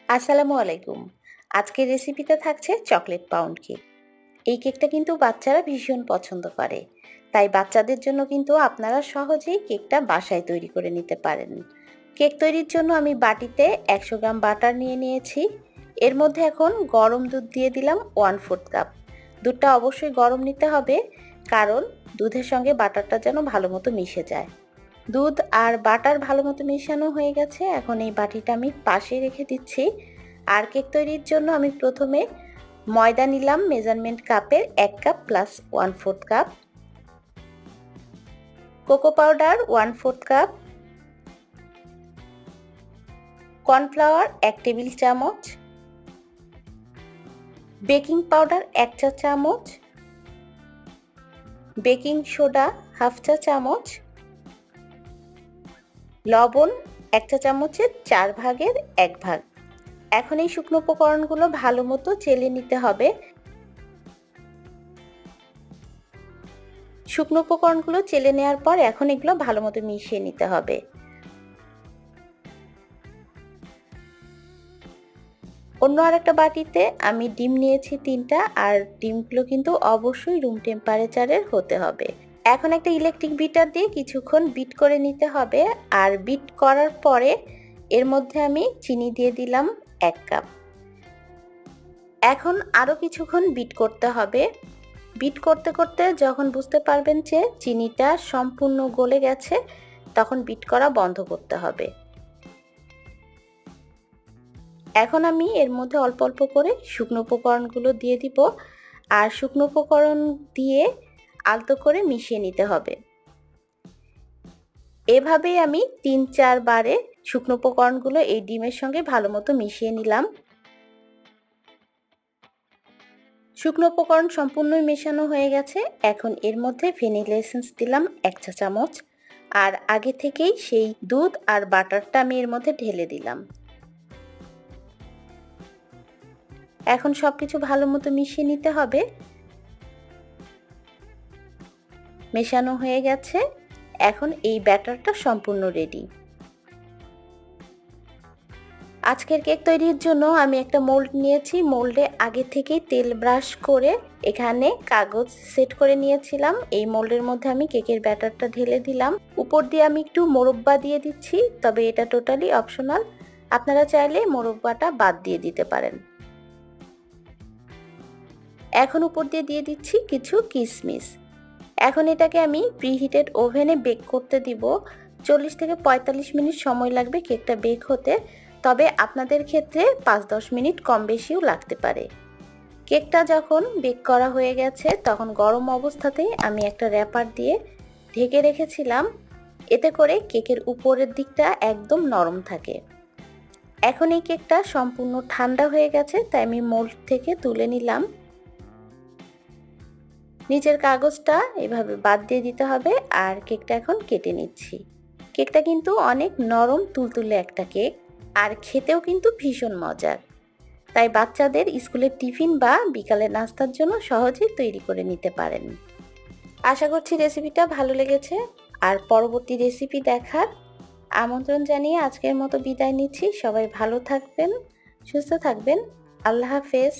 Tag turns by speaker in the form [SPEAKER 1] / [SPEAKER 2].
[SPEAKER 1] আসসালামু আলাইকুম। আজকের রেসিপিতে থাকছে চকলেট পাউন্ড কেক। এই কেকটা কিন্তু বাচ্চারা ভীষণ পছন্দ করে। তাই বাচ্চাদের জন্য কিন্তু আপনারা সহজেই কেকটা বাসায় তৈরি করে নিতে পারেন। কেক তৈরির জন্য আমি বাটিতে 100 গ্রাম বাটার নিয়ে নিয়েছি। এর মধ্যে এখন গরম দুধ দিয়ে দিলাম 1/4 কাপ। দুধটা অবশ্যই গরম নিতে হবে, কারণ দুধের সঙ্গে বাটারটা যেন ভালো মতো মিশে যায়। দুধ আর বাটার ভালো মতো মেশানো হয়ে গেছে। এখন এই বাটিটা আমি পাশে রেখে দিচ্ছি। আর কেক তৈরির জন্য আমি প্রথমে ময়দা নিলাম মেজারমেন্ট কাপের 1 cup plus 1/4 cup, cocoa powder 1/4 cup, cornflour 1 table চামচ, বেকিং পাউডার 1 চা চামচ, বেকিং সোডা 1/2 চা চামচ, লবণ 1 চা চামচের 4 ভাগের 1 ভাগ। এখন এই শুকনো উপকরণগুলো ভালো মতো চেলে নিতে হবে। শুকনো উপকরণগুলো চেলে নেওয়ার পর এখন এগুলো ভালো মতো মিশিয়ে নিতে হবে। অন্য আরেকটা বাটিতে আমি ডিম নিয়েছি 3টা, আর ডিমগুলো কিন্তু অবশ্যই রুম টেম্পারেচারের হতে হবে। এখন একটা ইলেকট্রিক বিটার দিয়ে কিছুক্ষণ বিট করে নিতে হবে। আর বিট করার পরে এর মধ্যে আমি চিনি দিয়ে দিলাম 1 কাপ। এখন আরও কিছুক্ষণ বিট করতে হবে। বিট করতে করতে যখন বুঝতে পারবেন যে চিনিটা সম্পূর্ণ গলে গেছে, তখন বিট করা বন্ধ করতে হবে। এখন আমি এর মধ্যে অল্প অল্প করে শুকনো উপকরণগুলো দিয়ে দিব, আর শুকনো উপকরণ দিয়ে আলতো করে মিশিয়ে নিতে হবে। এভাবেই আমি 3-4 বারে শুকনো উপকরণগুলো এই ডিমের সঙ্গে ভালো মতো মিশিয়ে নিলাম। শুকনো উপকরণ সম্পূর্ণই মেশানো হয়ে গেছে। এখন এর মধ্যে ভ্যানিলা এসেন্স দিলাম 1 চা চামচ, আর আগে থেকেই সেই দুধ আর বাটারটা আমি এর মধ্যে ঢেলে দিলাম। এখন সবকিছু ভালো মতো মিশিয়ে নিতে হবে। মেশানো হয়ে গেছে। এখন এই ব্যাটারটা সম্পূর্ণ রেডি। আজকের কেক তৈরির জন্য আমি একটা মোল্ড নিয়েছি। মোল্ডে আগে থেকেই তেল ব্রাশ করে এখানে কাগজ সেট করে নিয়েছিলাম। এই মোল্ডের মধ্যে আমি কেকের ব্যাটারটা ঢেলে দিলাম। উপর দিয়ে আমি একটু মোরব্বা দিয়ে দিচ্ছি, তবে এটা টোটালি অপশনাল। আপনারা চাইলে মোরব্বাটা বাদ দিয়ে দিতে পারেন। এখন উপর দিয়ে দিয়ে দিচ্ছি কিছু কিশমিশ। এখন এটাকে আমি প্রিহিটেড ওভেনে বেক করতে দিব। 40 থেকে 45 মিনিট সময় লাগবে কেকটা বেক হতে, তবে আপনাদের ক্ষেত্রে 5-10 মিনিট কম বেশিও লাগতে পারে। কেকটা যখন বেক করা হয়ে গেছে, তখন গরম অবস্থাতেই আমি একটা র্যাপার দিয়ে ঢেকে রেখেছিলাম। এতে করে কেকের উপরের দিকটা একদম নরম থাকে। এখন এই কেকটা সম্পূর্ণ ঠান্ডা হয়ে গেছে, তাই আমি মোল্ড থেকে তুলে নিলাম। নিচের কাগজটা এভাবে বাদ দিয়ে দিতে হবে, আর কেকটা এখন কেটে নিচ্ছি। কেকটা কিন্তু অনেক নরম তুলতুলে একটা কেক, আর খেতেও কিন্তু ভীষণ মজার। তাই বাচ্চাদের স্কুলের টিফিন বা বিকালের নাস্তার জন্য সহজেই তৈরি করে নিতে পারেন। আশা করছি রেসিপিটা ভালো লেগেছে, আর পরবর্তী রেসিপি দেখার আমন্ত্রণ জানিয়ে আজকের মতো বিদায় নিচ্ছি। সবাই ভালো থাকবেন, সুস্থ থাকবেন। আল্লাহ হাফেজ।